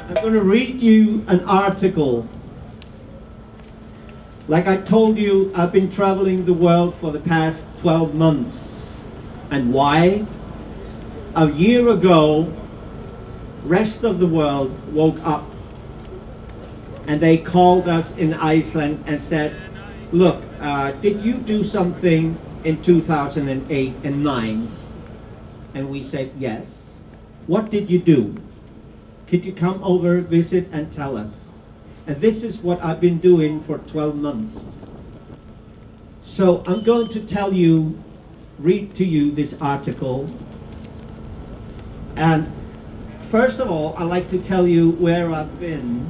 I'm going to read you an article. Like I told you, I've been traveling the world for the past 12 months. And why? A year ago, rest of the world woke up and they called us in Iceland and said, look, did you do something in 2008 and 9? And we said, yes. What did you do? Could you come over, visit, and tell us? And this is what I've been doing for 12 months. So I'm going to tell you, read to you this article. And first of all, I'd like to tell you where I've been.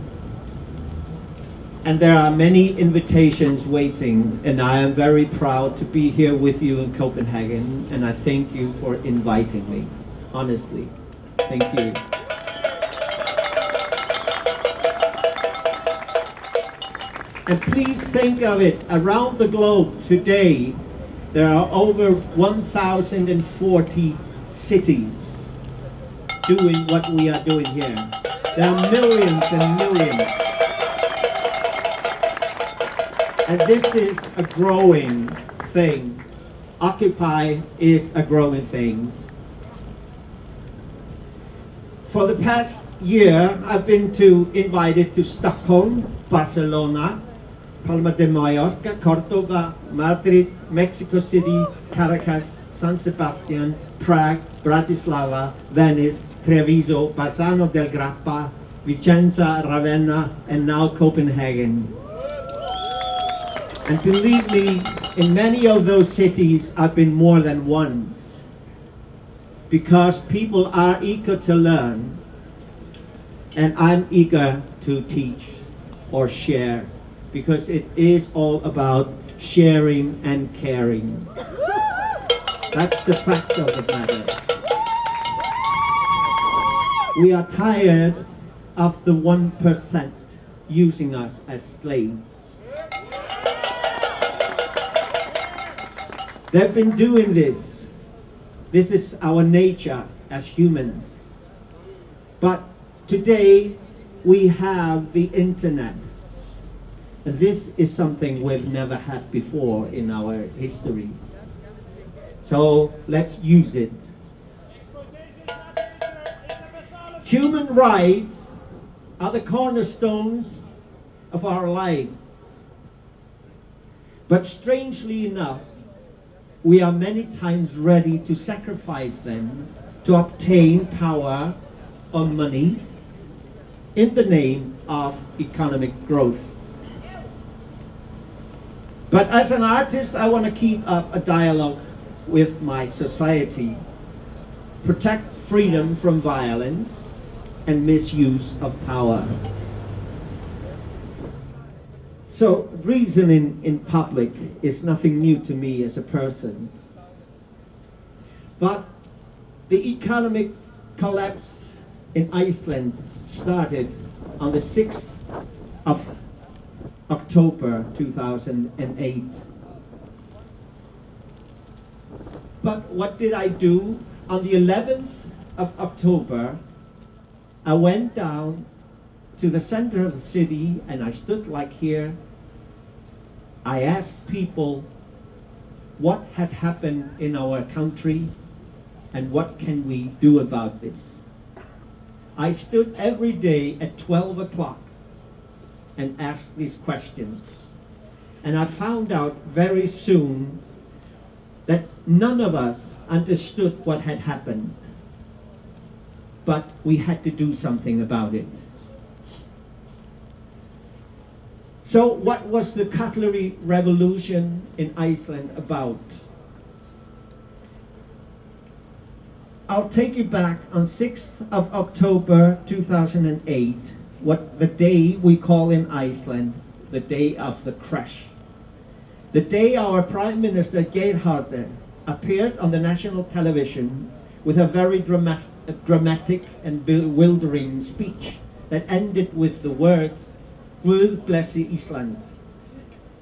And there are many invitations waiting, and I am very proud to be here with you in Copenhagen, and I thank you for inviting me, honestly. Thank you. And please think of it, around the globe today, there are over 1,040 cities doing what we are doing here. There are millions and millions. And this is a growing thing. Occupy is a growing thing. For the past year, I've been invited to Stockholm, Barcelona, Palma de Mallorca, Cordoba, Madrid, Mexico City, Caracas, San Sebastian, Prague, Bratislava, Venice, Treviso, Bassano del Grappa, Vicenza, Ravenna, and now Copenhagen. And believe me, in many of those cities I've been more than once, because people are eager to learn, and I'm eager to teach or share, because it is all about sharing and caring. That's the fact of the matter. We are tired of the 1% using us as slaves. They've been doing this. This is our nature as humans. But today we have the internet. And this is something we've never had before in our history. So let's use it. Human rights are the cornerstones of our life. But strangely enough, we are many times ready to sacrifice them to obtain power or money in the name of economic growth. But as an artist, I want to keep up a dialogue with my society, protect freedom from violence and misuse of power. So reasoning in public is nothing new to me as a person. But the economic collapse in Iceland started on the 6th of October 2008. But what did I do? On the 11th of October, I went down to the center of the city and I stood like here. I asked people, what has happened in our country and what can we do about this? I stood every day at 12 o'clock and asked these questions. And I found out very soon that none of us understood what had happened. But we had to do something about it. So what was the Cutlery Revolution in Iceland about? I'll take you back on 6th of October 2008, what the day we call in Iceland the day of the crash. The day our Prime Minister Hördur appeared on the national television with a very dramatic and bewildering speech that ended with the words, "Guð blessi Ísland,"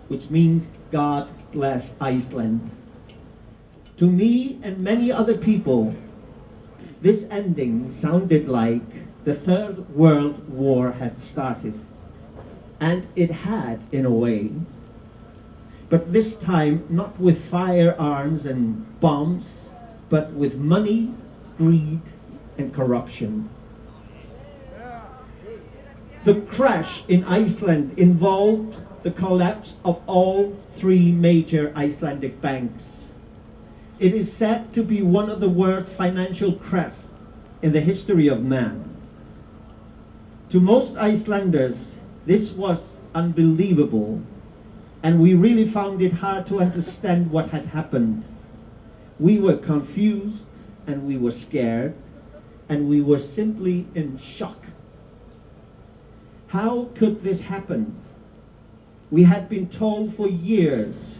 which means God bless Iceland. To me and many other people, this ending sounded like The Third World War had started, and it had in a way, but this time not with firearms and bombs, but with money, greed, and corruption. The crash in Iceland involved the collapse of all three major Icelandic banks. It is said to be one of the worst financial crashes in the history of man. To most Icelanders, this was unbelievable, and we really found it hard to understand what had happened. We were confused, and we were scared, and we were simply in shock. How could this happen? We had been told for years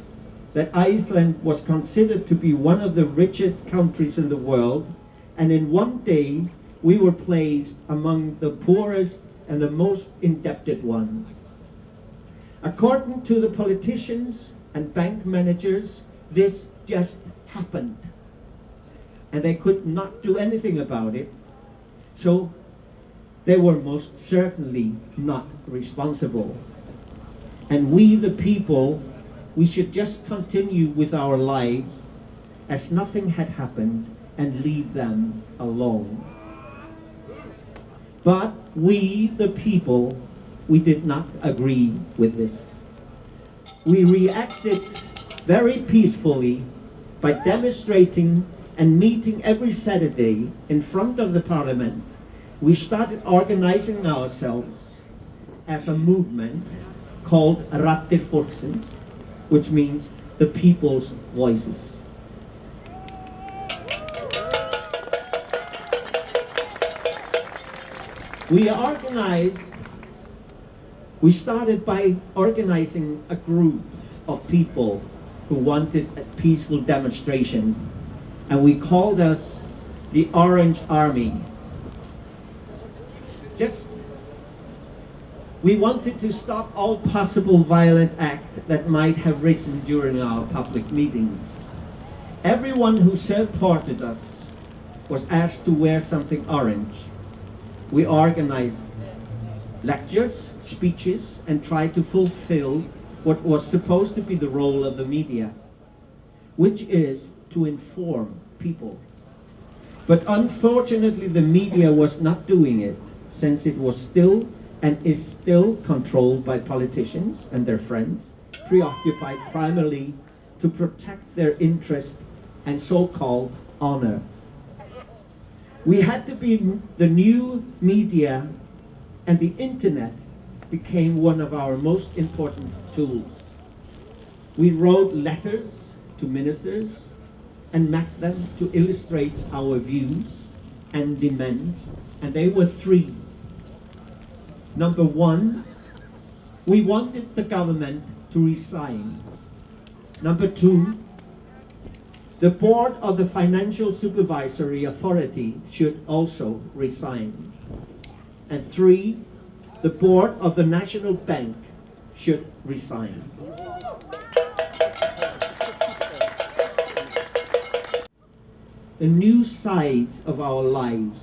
that Iceland was considered to be one of the richest countries in the world, and in one day we were placed among the poorest and the most indebted ones. According to the politicians and bank managers, this just happened, and they could not do anything about it, so they were most certainly not responsible. And we, the people, we should just continue with our lives as nothing had happened and leave them alone. But we, the people, we did not agree with this. We reacted very peacefully by demonstrating and meeting every Saturday in front of the parliament. We started organizing ourselves as a movement called Raddir Fólksins, which means the people's voices. We started by organizing a group of people who wanted a peaceful demonstration, and we called us the Orange Army. We wanted to stop all possible violent acts that might have risen during our public meetings. Everyone who supported us was asked to wear something orange. We organized lectures, speeches, and tried to fulfill what was supposed to be the role of the media, which is to inform people. But unfortunately, the media was not doing it, since it was still and is still controlled by politicians and their friends, preoccupied primarily to protect their interest and so-called honor. We had to be the new media, and the internet became one of our most important tools. We wrote letters to ministers and mapped them to illustrate our views and demands, and they were three. Number one, we wanted the government to resign. Number two, the board of the Financial Supervisory Authority should also resign. And three, the board of the National Bank should resign. The new sides of our lives,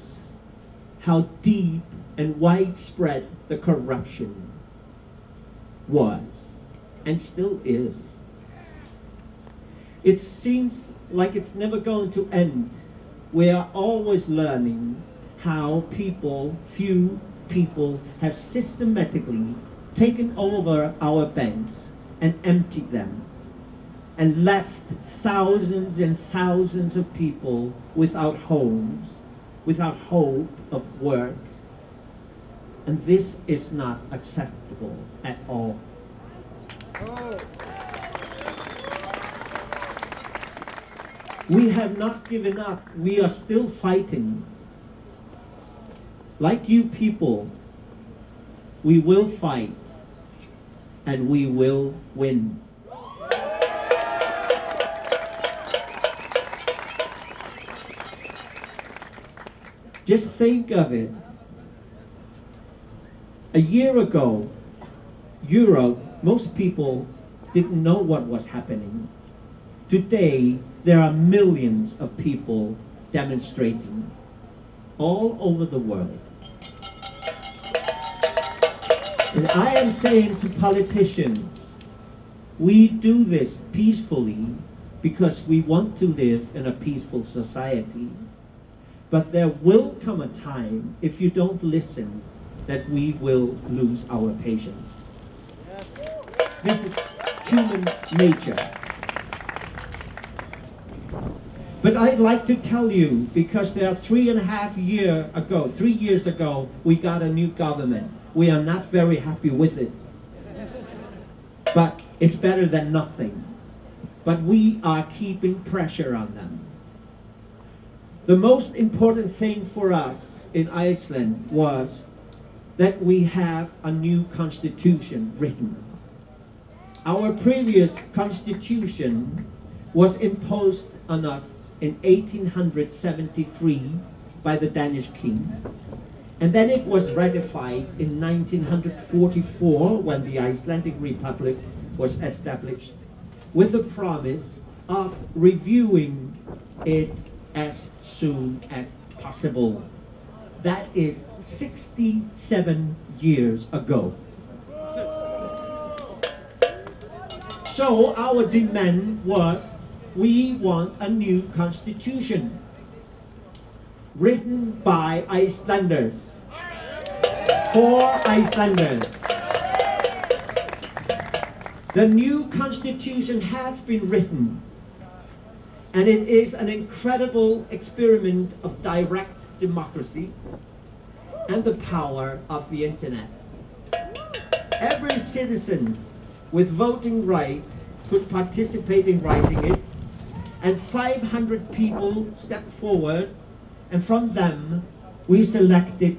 how deep and widespread the corruption was and still is. It seems like it's never going to end. We are always learning how few people have systematically taken over our banks and emptied them and left thousands and thousands of people without homes, without hope of work. And this is not acceptable at all. Oh. We have not given up. We are still fighting. Like you people, we will fight and we will win. Just think of it. A year ago, Europe, most people didn't know what was happening. Today, there are millions of people demonstrating all over the world. And I am saying to politicians, we do this peacefully because we want to live in a peaceful society. But there will come a time, if you don't listen, that we will lose our patience. Yes. This is human nature. But I'd like to tell you, because there are 3 years ago, we got a new government. We are not very happy with it. But it's better than nothing. But we are keeping pressure on them. The most important thing for us in Iceland was that we have a new constitution written. Our previous constitution was imposed on us in 1873 by the Danish king. And then it was ratified in 1944 when the Icelandic Republic was established, with the promise of reviewing it as soon as possible. That is 67 years ago. So our demand was, we want a new constitution written by Icelanders, for Icelanders. The new constitution has been written, and it is an incredible experiment of direct democracy and the power of the internet. Every citizen with voting rights could participate in writing it, and 500 people stepped forward, and from them we selected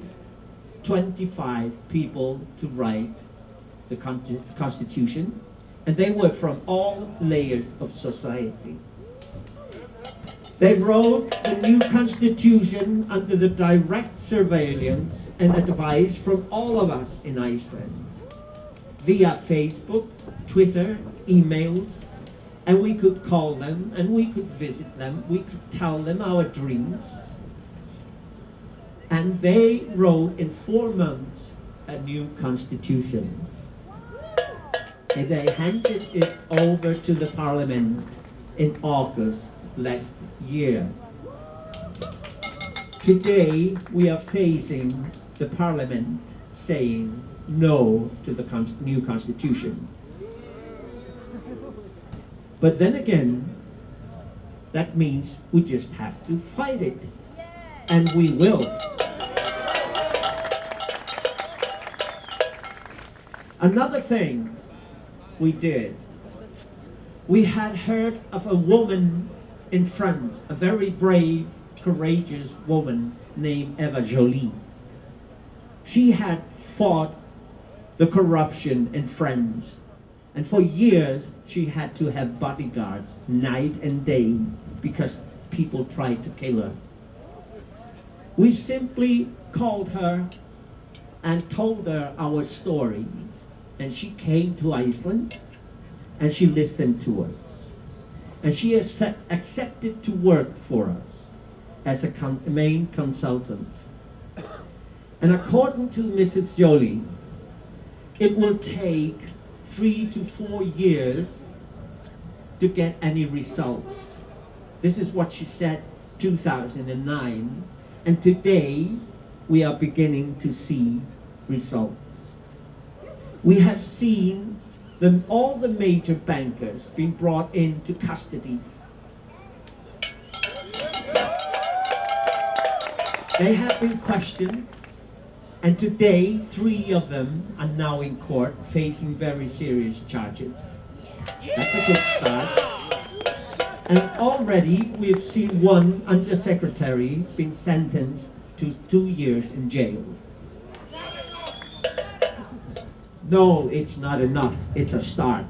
25 people to write the Constitution, and they were from all layers of society. They wrote the new Constitution under the direct surveillance and advice from all of us in Iceland, via Facebook, Twitter, emails, and we could call them, and we could visit them, we could tell them our dreams. And they wrote in 4 months a new constitution. And they handed it over to the parliament in August last year. Today we are facing the parliament saying no to the new constitution. But then again, that means we just have to fight it. And we will. Another thing we did, we had heard of a woman in France, a very brave, courageous woman named Eva Jolie. She had fought the corruption in France, and for years she had to have bodyguards night and day because people tried to kill her. We simply called her and told her our story, and she came to Iceland and she listened to us, and she accepted to work for us as a main consultant. And according to Mrs. Jolie, it will take 3 to 4 years to get any results. This is what she said 2009, and today we are beginning to see results. We have seen all the major bankers being brought into custody. They have been questioned, and today 3 of them are now in court facing very serious charges. That's a good start. And already we've seen one undersecretary being sentenced to 2 years in jail. No, it's not enough. It's a start.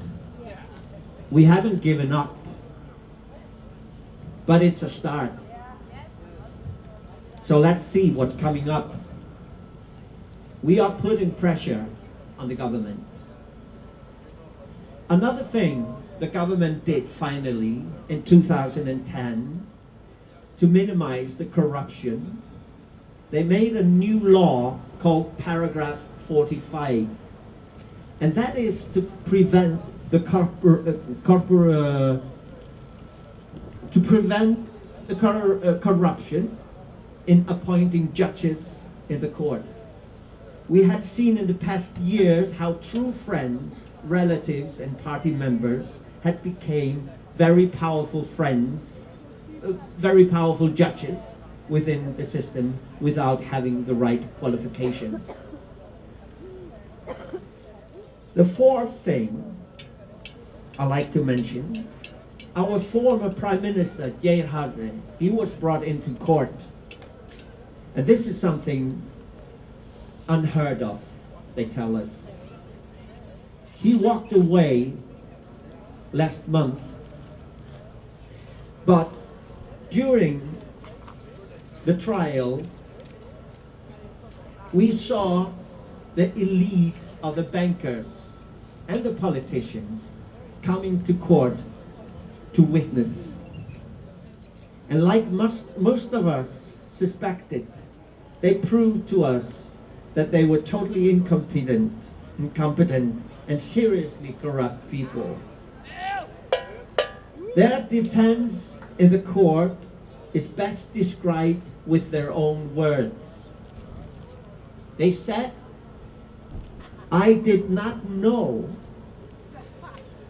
We haven't given up, but it's a start. So let's see what's coming up. We are putting pressure on the government. Another thing the government did finally in 2010 to minimize the corruption, they made a new law called Paragraph 45. and that is to prevent the corruption in appointing judges in the court. We had seen in the past years how true friends, relatives, and party members had become very powerful friends, very powerful judges within the system without having the right qualifications. The fourth thing I like to mention, our former Prime Minister, Hördur, he was brought into court. And this is something unheard of, they tell us. He walked away last month, but during the trial, we saw the elite of the bankers and the politicians coming to court to witness. And like most of us suspected, they proved to us that they were totally incompetent and seriously corrupt people. Their defense in the court is best described with their own words. They said, "I did not know,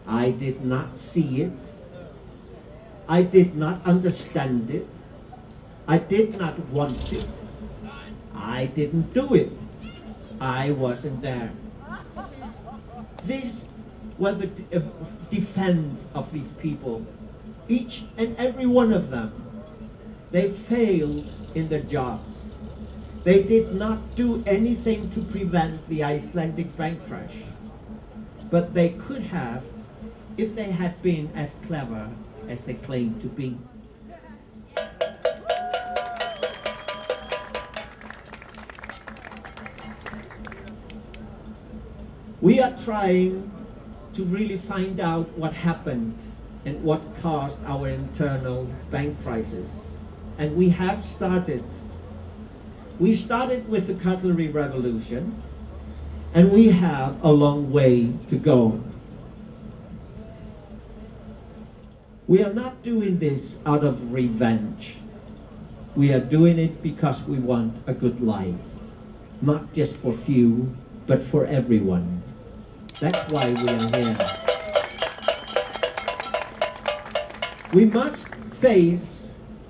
I did not see it, I did not understand it, I did not want it, I didn't do it, I wasn't there." These were the defense of these people. Each and every one of them, they failed in their jobs. They did not do anything to prevent the Icelandic bank crash, but they could have if they had been as clever as they claimed to be. We are trying to really find out what happened and what caused our internal bank crisis. And we have started. We started with the Cutlery Revolution, and we have a long way to go. We are not doing this out of revenge. We are doing it because we want a good life, not just for few, but for everyone. That's why we are here. We must face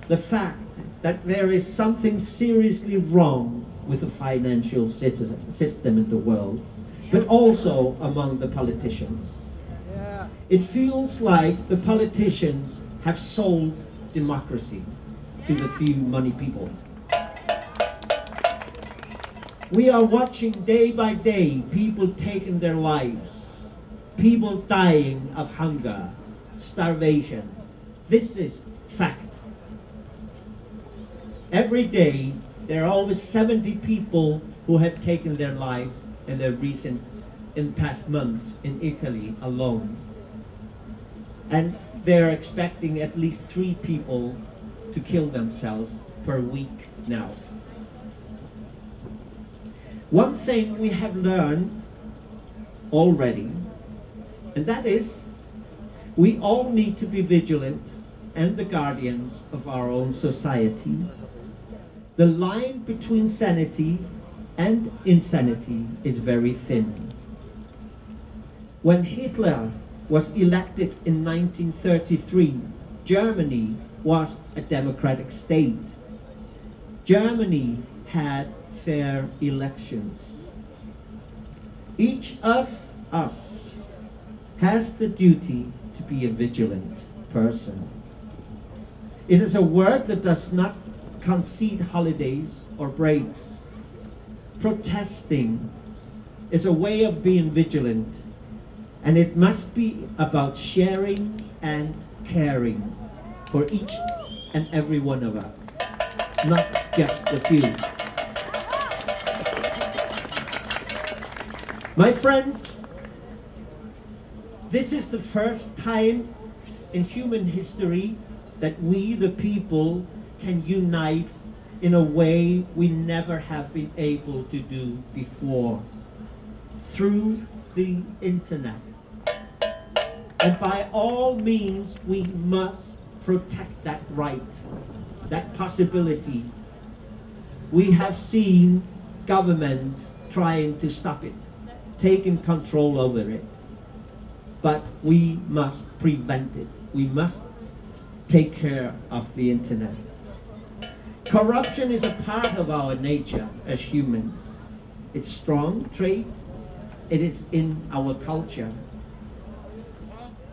the fact that there is something seriously wrong with the financial system in the world, but also among the politicians. It feels like the politicians have sold democracy to the few money people. We are watching day by day people taking their lives, people dying of hunger, starvation. This is fact. Every day there are over 70 people who have taken their lives in the past months in Italy alone. And they're expecting at least 3 people to kill themselves per week now. One thing we have learned already, and that is we all need to be vigilant and the guardians of our own society. The line between sanity and insanity is very thin. When Hitler was elected in 1933, Germany was a democratic state. Germany had fair elections. Each of us has the duty to be a vigilant person. It is a work that does not concede holidays or breaks. Protesting is a way of being vigilant, and it must be about sharing and caring for each and every one of us, not just the few. My friends, this is the first time in human history that we, the people, can unite in a way we never have been able to do before, through the internet. And by all means, we must protect that right, that possibility. We have seen governments trying to stop it, taking control over it. But we must prevent it. We must take care of the internet. Corruption is a part of our nature as humans. It's a strong trait. It is in our culture.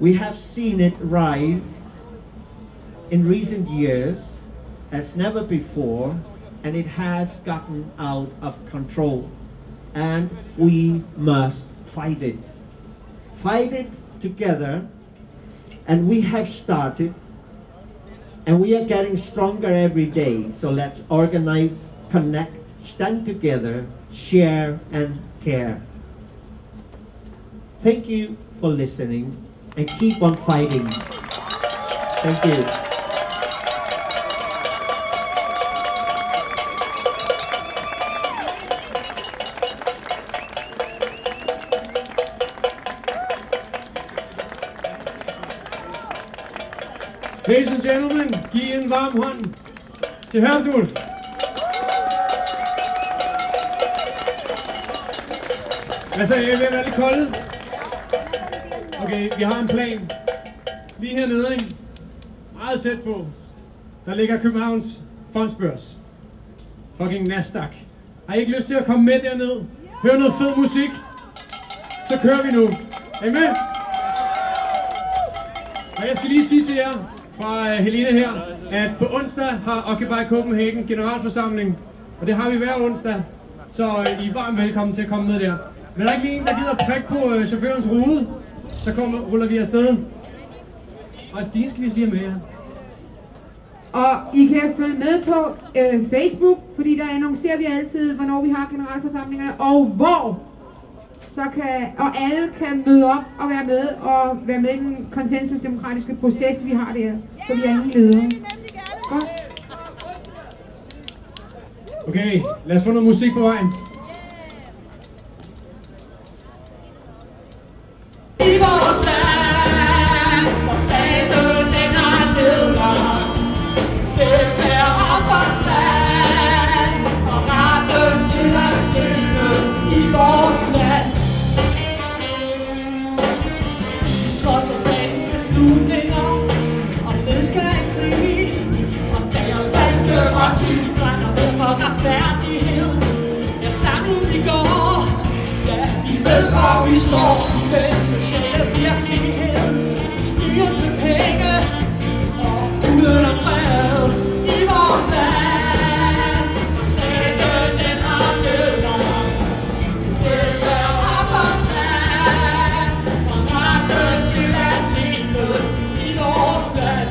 We have seen it rise in recent years as never before, and it has gotten out of control. And we must fight it. Fight it together, and we have started, and we are getting stronger every day. So let's organize, connect, stand together, share, and care. Thank you for listening, and keep on fighting. Thank you. Ladies and gentlemen, giv en varm hånd til Hördur. Altså, jeg er ved at være lidt kolde. Okay, vi har en plan. Lige hernede, ikke? Meget tæt på. Der ligger Københavns fondsbørs. Fucking Nasdaq. Har I ikke lyst til at komme med derned? Høre noget fed musik? Så kører vi nu. Er I med? Og jeg skal lige sige til jer fra Helene her, at på onsdag har Occupy Copenhagen generalforsamling. Og det har vi hver onsdag. Så I er varmt velkommen til at komme med der. Men der er ikke lige en, der gider prikke på chaufførens rude, så ruller vi afsted. Og Stine skal vi lige have med jer. Og I kan følge med på Facebook, fordi der annoncerer vi altid, hvornår vi har generalforsamlingerne, og hvor. Og alle kan møde op og være med i den konsensusdemokratiske proces, vi har der. Så vi er ingen ledere. Godt. Okay, lad os få noget musik på vejen. I vores land, hvor staten den er nedlagt, det er opholdsland, og retten til at leve i vores land. Trods af statens beslutninger om nedskæring krig, og deres falske parti brænder ved for retfærdighed. Jeg samlede i går, ja, vi ved hvor vi står. Den sociale virkelighed styres med penge og uden at fred i vores land. Og staten den har nedlagt, det er opholdsland, og retten til at leve i vores land.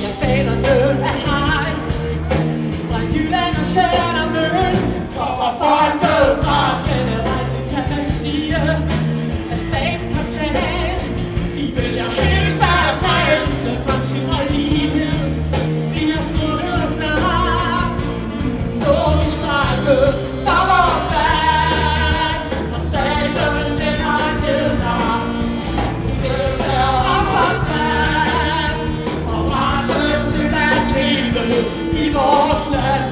Ja, fanerne er hejst fra Julian og Schmidt, kommer folket fra denne rejse, kan man sige, at staten har talt. De vælger helt fatalt med fremtid og lighed. Vi har strukket os snart, når vi strækker for vores land. Og staten den har nedlagt, det er opholdsland, og retten til at leve i vores land.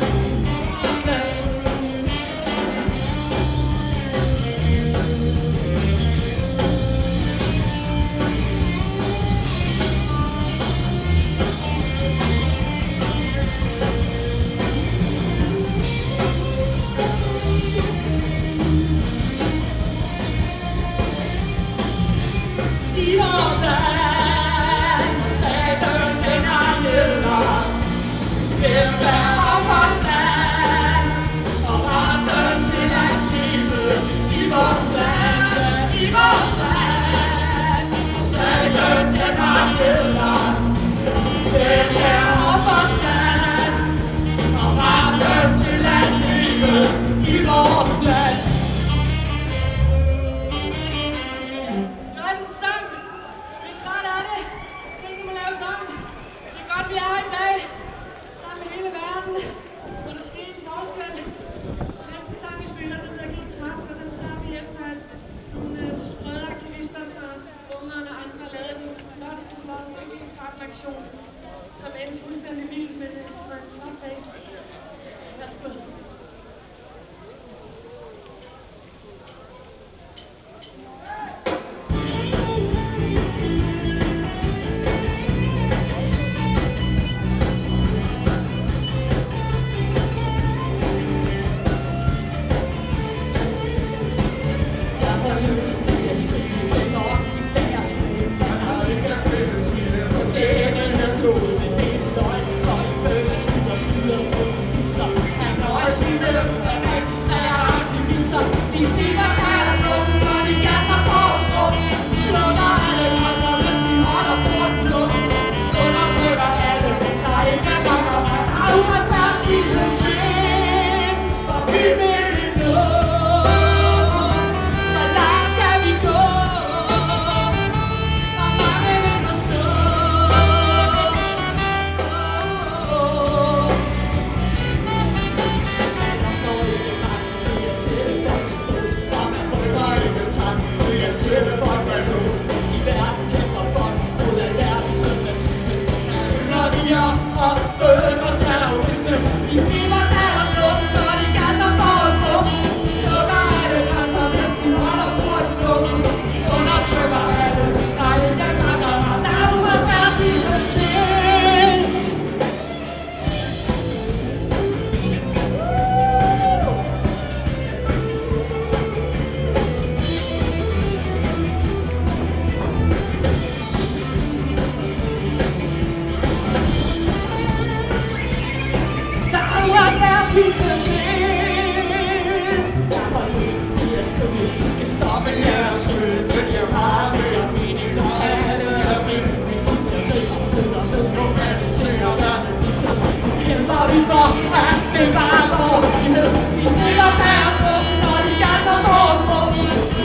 bevare vores frihed. Vi stikker færre gruppen, når de gasser vores rum.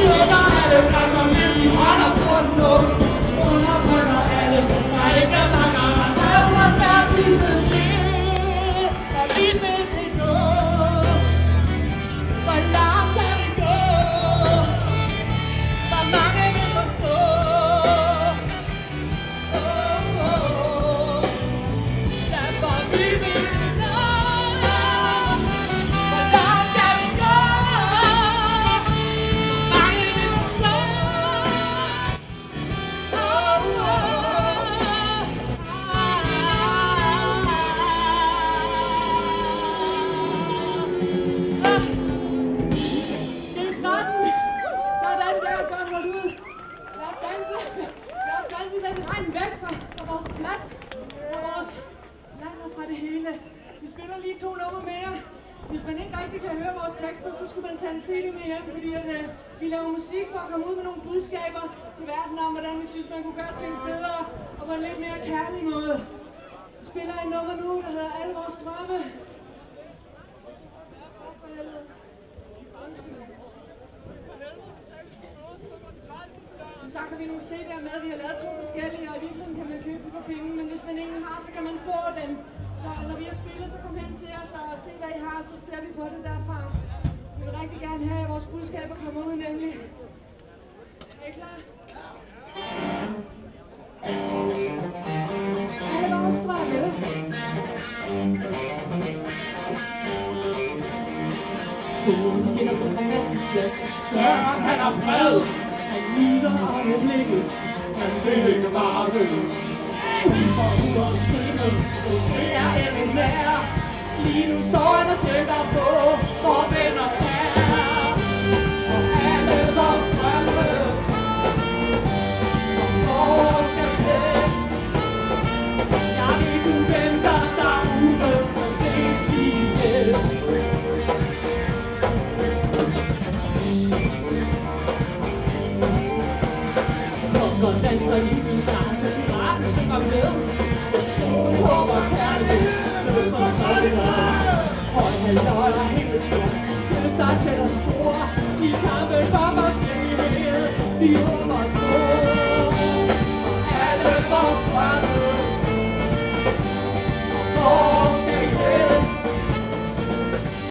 Lukker alle grænser, mens vi holder på nu. Undertrykker alle, der ikke snakker. Der er uretfærdighed til, og vi vil til nu. Hvor langt kan vi gå? Hvor mange vil forstå? Derfor vi vil til nu. Hvor langt kan vi gå? Hvor mange vil forstå? Sådan der, godt holdt ud. Lad os danse den regn væk fra vores plads, fra vores land og fra det hele. Vi spiller lige 2 numre mere. Hvis man ikke rigtig kan høre vores tekster, så skulle man tage en CD med hjem, fordi vi laver musik for at komme ud med nogle budskaber til verden om, hvordan vi synes, man kunne gøre ting federe og på en lidt mere kærlig måde. Vi spiller en nummer nu, der hedder Alle vores drømme. Som sagt har vi nogle CD'er med, vi har lavet 2 forskellige, og i virkeligheden kan man købe dem for penge, men hvis man ingen har, så kan man få dem. Så når vi har spillet, så kom hen til os og se hvad I har, så ser vi på det derfra. Vi vil rigtig gerne have, at vores budskaber kommer ud nemlig. Er I klar? Alle vores drømme. Solen skinner på Christians plads. Søren, han har fred. Han nyder øjeblikket. Han vil ikke bare ved. For ud af systemet, måske er endnu nær. Lige nu står han og tænker på, hvor venner er. Og alle vores drømme. Og vores væk. Jeg ved, du venter derude, og ses vi igen. Hvor danser i min sang, så piraten synger med. Jeg tror, jeg håber kærlighed, løs mig fred. Høj halvøj og helt stort, hvis der sætter spor i kampen for vores frihed. Vi håber